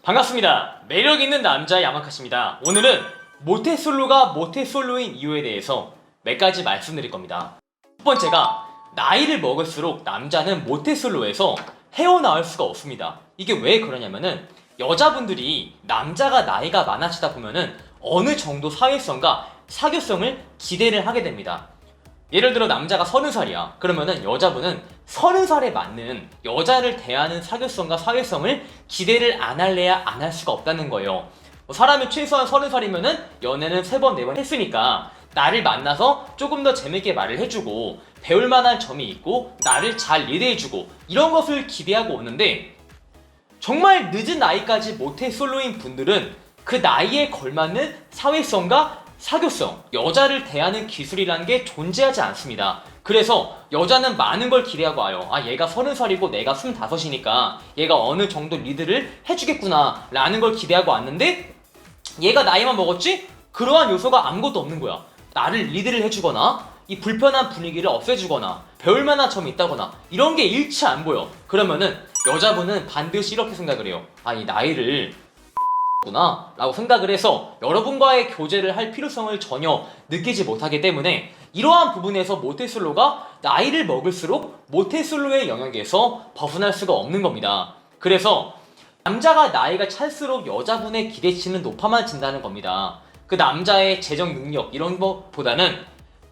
반갑습니다. 매력 있는 남자 야마카시입니다. 오늘은 모태솔로가 모태솔로인 이유에 대해서 몇 가지 말씀드릴 겁니다. 첫 번째가 나이를 먹을수록 남자는 모태솔로에서 헤어나올 수가 없습니다. 이게 왜 그러냐면은 여자분들이 남자가 나이가 많아지다 보면은 어느 정도 사회성과 사교성을 기대를 하게 됩니다. 예를 들어 남자가 30살이야. 그러면은 여자분은 30살에 맞는 여자를 대하는 사교성과 사회성을 기대를 안 할래야 안 할 수가 없다는 거예요. 사람이 최소한 30살이면은 연애는 3번, 4번 했으니까 나를 만나서 조금 더 재밌게 말을 해주고 배울 만한 점이 있고 나를 잘 리드해주고 이런 것을 기대하고 오는데 정말 늦은 나이까지 모태솔로인 분들은 그 나이에 걸맞는 사회성과 사교성, 여자를 대하는 기술이라는 게 존재하지 않습니다. 그래서 여자는 많은 걸 기대하고 와요. 아, 얘가 30살이고 내가 25이니까 얘가 어느 정도 리드를 해주겠구나 라는 걸 기대하고 왔는데 얘가 나이만 먹었지? 그러한 요소가 아무것도 없는 거야. 나를 리드를 해주거나 이 불편한 분위기를 없애주거나 배울 만한 점이 있다거나 이런 게 일치 안 보여. 그러면은 여자분은 반드시 이렇게 생각을 해요. 아, 이 나이를 구나 라고 생각을 해서 여러분과의 교제를 할 필요성을 전혀 느끼지 못하기 때문에 이러한 부분에서 모태솔로가 나이를 먹을수록 모태솔로의 영역에서 벗어날 수가 없는 겁니다. 그래서 남자가 나이가 찰수록 여자분의 기대치는 높아만진다는 겁니다. 그 남자의 재정 능력 이런 것보다는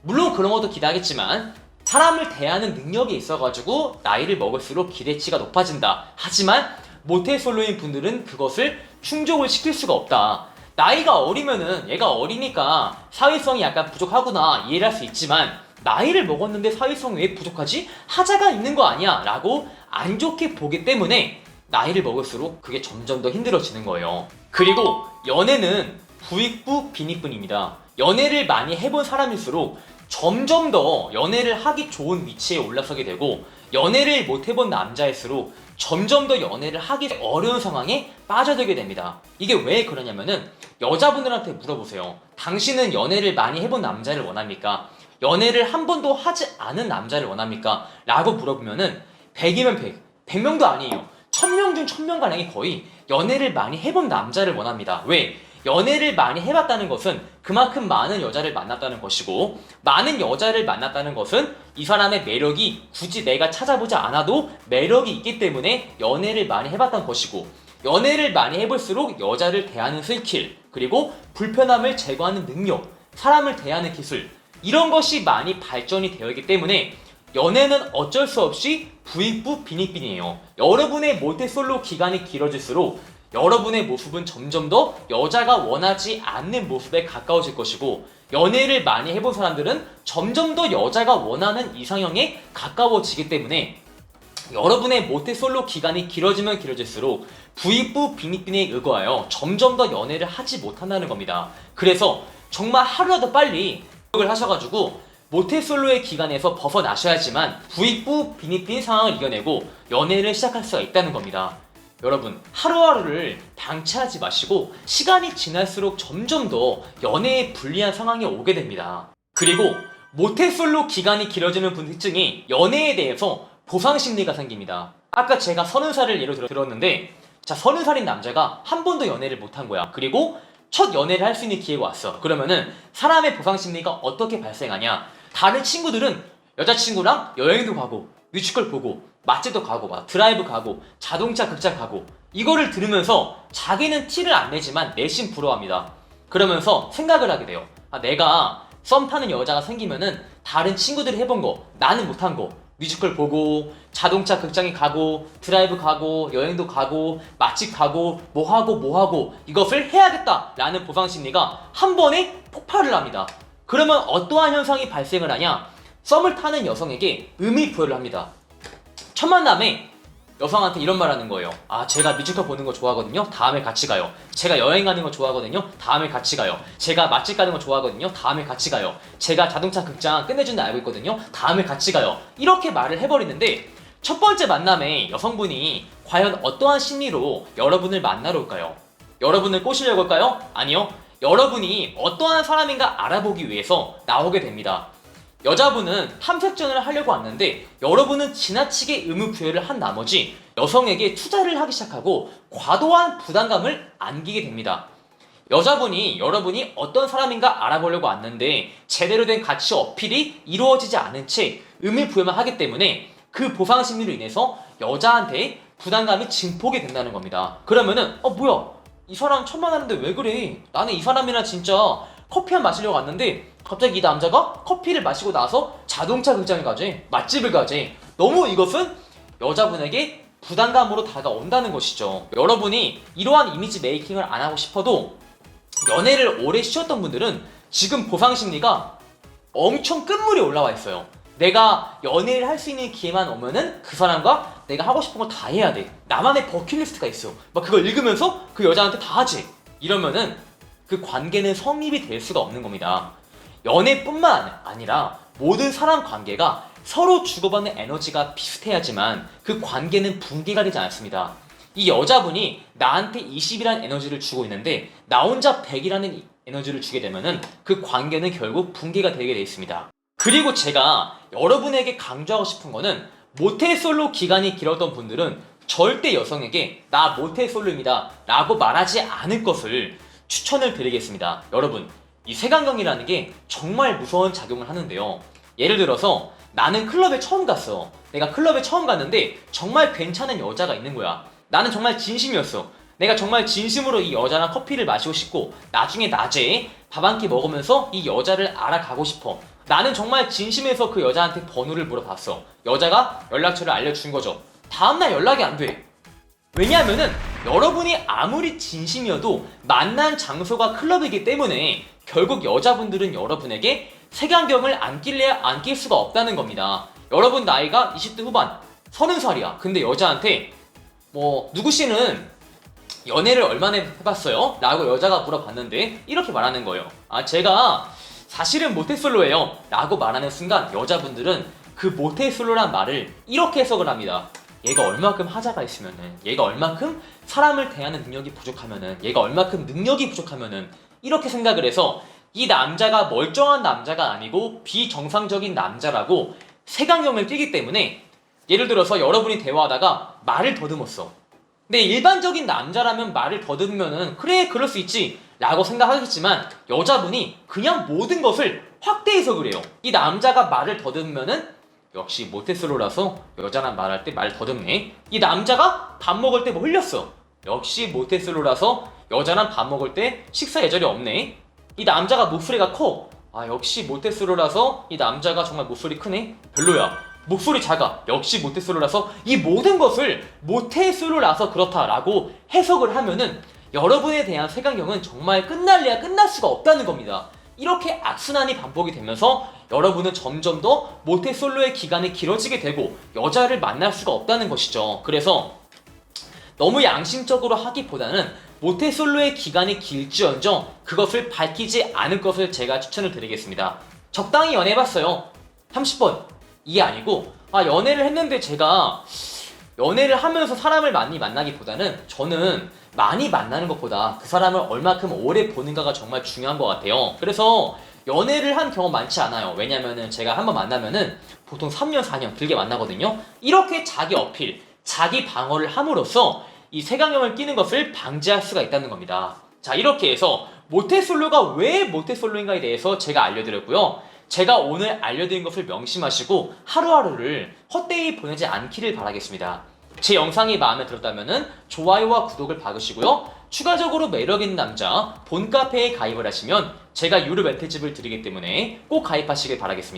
물론 그런 것도 기대하겠지만 사람을 대하는 능력이 있어가지고 나이를 먹을수록 기대치가 높아진다. 하지만 모태솔로인 분들은 그것을 충족을 시킬 수가 없다. 나이가 어리면은 얘가 어리니까 사회성이 약간 부족하구나 이해를 할 수 있지만 나이를 먹었는데 사회성이 왜 부족하지? 하자가 있는 거 아니야 라고 안 좋게 보기 때문에 나이를 먹을수록 그게 점점 더 힘들어지는 거예요. 그리고 연애는 부익부 빈익분입니다. 연애를 많이 해본 사람일수록 점점 더 연애를 하기 좋은 위치에 올라서게 되고 연애를 못 해본 남자일수록 점점 더 연애를 하기 어려운 상황에 빠져들게 됩니다. 이게 왜 그러냐면은 여자분들한테 물어보세요. 당신은 연애를 많이 해본 남자를 원합니까? 연애를 한 번도 하지 않은 남자를 원합니까? 라고 물어보면은 100이면 100, 100명도 아니에요. 1000명 중 1000명가량이 거의 연애를 많이 해본 남자를 원합니다. 왜? 연애를 많이 해봤다는 것은 그만큼 많은 여자를 만났다는 것이고 많은 여자를 만났다는 것은 이 사람의 매력이 굳이 내가 찾아보지 않아도 매력이 있기 때문에 연애를 많이 해봤다는 것이고 연애를 많이 해볼수록 여자를 대하는 스킬 그리고 불편함을 제거하는 능력 사람을 대하는 기술 이런 것이 많이 발전이 되어 있기 때문에 연애는 어쩔 수 없이 부익부 빈익빈이에요. 여러분의 모태솔로 기간이 길어질수록 여러분의 모습은 점점 더 여자가 원하지 않는 모습에 가까워질 것이고 연애를 많이 해본 사람들은 점점 더 여자가 원하는 이상형에 가까워지기 때문에 여러분의 모태솔로 기간이 길어지면 길어질수록 부익부 빈익빈에 의거하여 점점 더 연애를 하지 못한다는 겁니다. 그래서 정말 하루라도 빨리 노력을 하셔가지고 모태솔로의 기간에서 벗어나셔야지만 부익부 빈익빈 상황을 이겨내고 연애를 시작할 수가 있다는 겁니다. 여러분 하루하루를 방치하지 마시고 시간이 지날수록 점점 더 연애에 불리한 상황이 오게 됩니다. 그리고 모태솔로 기간이 길어지는 분 특징이 연애에 대해서 보상심리가 생깁니다. 아까 제가 30살을 예로 들었는데 자 30살인 남자가 한 번도 연애를 못한 거야. 그리고 첫 연애를 할 수 있는 기회가 왔어. 그러면은 사람의 보상심리가 어떻게 발생하냐. 다른 친구들은 여자친구랑 여행도 가고 뮤지컬 보고 맛집도 가고 막 드라이브 가고 자동차 극장 가고 이거를 들으면서 자기는 티를 안 내지만 내심 부러워합니다. 그러면서 생각을 하게 돼요. 아, 내가 썸 타는 여자가 생기면은 다른 친구들이 해본 거 나는 못한 거 뮤지컬 보고 자동차 극장에 가고 드라이브 가고 여행도 가고 맛집 가고 뭐하고 이것을 해야겠다 라는 보상심리가 한 번에 폭발을 합니다. 그러면 어떠한 현상이 발생을 하냐. 썸을 타는 여성에게 의미 부여를 합니다. 첫 만남에 여성한테 이런 말 하는 거예요. 아, 제가 뮤지컬 보는 거 좋아하거든요. 다음에 같이 가요. 제가 여행 가는 거 좋아하거든요. 다음에 같이 가요. 제가 맛집 가는 거 좋아하거든요. 다음에 같이 가요. 제가 자동차 극장 끝내준다 알고 있거든요. 다음에 같이 가요. 이렇게 말을 해버리는데 첫 번째 만남에 여성분이 과연 어떠한 심리로 여러분을 만나러 올까요? 여러분을 꼬시려고 할까요? 아니요. 여러분이 어떠한 사람인가 알아보기 위해서 나오게 됩니다. 여자분은 탐색전을 하려고 왔는데 여러분은 지나치게 의무부여를 한 나머지 여성에게 투자를 하기 시작하고 과도한 부담감을 안기게 됩니다. 여자분이 여러분이 어떤 사람인가 알아보려고 왔는데 제대로 된 가치 어필이 이루어지지 않은 채 의미부여만 하기 때문에 그 보상 심리로 인해서 여자한테 부담감이 증폭이 된다는 겁니다. 그러면은 뭐야, 이 사람 천만 원인데 왜 그래? 나는 이 사람이랑 진짜 커피 한 마시려고 왔는데 갑자기 이 남자가 커피를 마시고 나서 자동차 극장을 가재, 맛집을 가재. 너무 이것은 여자분에게 부담감으로 다가온다는 것이죠. 여러분이 이러한 이미지 메이킹을 안 하고 싶어도 연애를 오래 쉬었던 분들은 지금 보상 심리가 엄청 끝물이 올라와 있어요. 내가 연애를 할 수 있는 기회만 오면은 그 사람과 내가 하고 싶은 거 다 해야 돼. 나만의 버킷리스트가 있어. 막 그걸 읽으면서 그 여자한테 다 하지. 이러면은 그 관계는 성립이 될 수가 없는 겁니다. 연애뿐만 아니라 모든 사람 관계가 서로 주고받는 에너지가 비슷해야지만 그 관계는 붕괴가 되지 않습니다. 이 여자분이 나한테 20이라는 에너지를 주고 있는데 나 혼자 100이라는 에너지를 주게 되면은 그 관계는 결국 붕괴가 되게 되어 있습니다. 그리고 제가 여러분에게 강조하고 싶은 거는 모태솔로 기간이 길었던 분들은 절대 여성에게 나 모태솔로입니다 라고 말하지 않을 것을 추천을 드리겠습니다. 여러분, 이 색안경이라는 게 정말 무서운 작용을 하는데요. 예를 들어서 나는 클럽에 처음 갔어. 내가 클럽에 처음 갔는데 정말 괜찮은 여자가 있는 거야. 나는 정말 진심이었어. 내가 정말 진심으로 이 여자랑 커피를 마시고 싶고 나중에 낮에 밥 한 끼 먹으면서 이 여자를 알아가고 싶어. 나는 정말 진심에서 그 여자한테 번호를 물어봤어. 여자가 연락처를 알려준 거죠. 다음날 연락이 안 돼. 왜냐하면은 여러분이 아무리 진심이어도 만난 장소가 클럽이기 때문에 결국 여자분들은 여러분에게 색안경을 안 낄래야 안 낄 수가 없다는 겁니다. 여러분 나이가 20대 후반 30살이야. 근데 여자한테 누구씨는 연애를 얼마나 해봤어요? 라고 여자가 물어봤는데 이렇게 말하는 거예요. 제가 사실은 모태솔로예요 라고 말하는 순간 여자분들은 그 모태솔로란 말을 이렇게 해석을 합니다. 얘가 얼마큼 하자가 있으면은, 얘가 얼마큼 사람을 대하는 능력이 부족하면은, 얘가 얼마큼 능력이 부족하면은 이렇게 생각을 해서 이 남자가 멀쩡한 남자가 아니고 비정상적인 남자라고 색안경을 끼기 때문에 예를 들어서 여러분이 대화하다가 말을 더듬었어. 근데 일반적인 남자라면 말을 더듬으면은 그래 그럴 수 있지 라고 생각하겠지만 여자분이 그냥 모든 것을 확대 해석을 해요. 이 남자가 말을 더듬으면은 역시 모태솔로라서 여자랑 말할 때 말 더듬네. 이 남자가 밥 먹을 때 뭐 흘렸어. 역시 모태솔로라서 여자랑 밥 먹을 때 식사 예절이 없네. 이 남자가 목소리가 커. 역시 모태솔로라서 이 남자가 정말 목소리 크네. 별로야. 목소리 작아. 역시 모태솔로라서 이 모든 것을 모태솔로라서 그렇다라고 해석을 하면은 여러분에 대한 색안경은 정말 끝날래야 끝날 수가 없다는 겁니다. 이렇게 악순환이 반복이 되면서 여러분은 점점 더 모태솔로의 기간이 길어지게 되고 여자를 만날 수가 없다는 것이죠. 그래서 너무 양심적으로 하기보다는 모태솔로의 기간이 길지언정 그것을 밝히지 않을 것을 제가 추천을 드리겠습니다. 적당히 연애해봤어요. 30번. 이게 아니고 연애를 했는데 제가 연애를 하면서 사람을 많이 만나기보다는 저는 많이 만나는 것보다 그 사람을 얼마큼 오래 보는가가 정말 중요한 것 같아요. 그래서 연애를 한 경험 많지 않아요. 왜냐면은 제가 한번 만나면은 보통 3년, 4년 길게 만나거든요. 이렇게 자기 어필, 자기 방어를 함으로써 이 색안경을 끼는 것을 방지할 수가 있다는 겁니다. 자, 이렇게 해서 모태솔로가 왜 모태솔로인가에 대해서 제가 알려드렸고요. 제가 오늘 알려드린 것을 명심하시고 하루하루를 헛되이 보내지 않기를 바라겠습니다. 제 영상이 마음에 들었다면 좋아요와 구독을 박으시고요. 추가적으로 매력있는 남자 본카페에 가입을 하시면 제가 유료 멘트집을 드리기 때문에 꼭 가입하시길 바라겠습니다.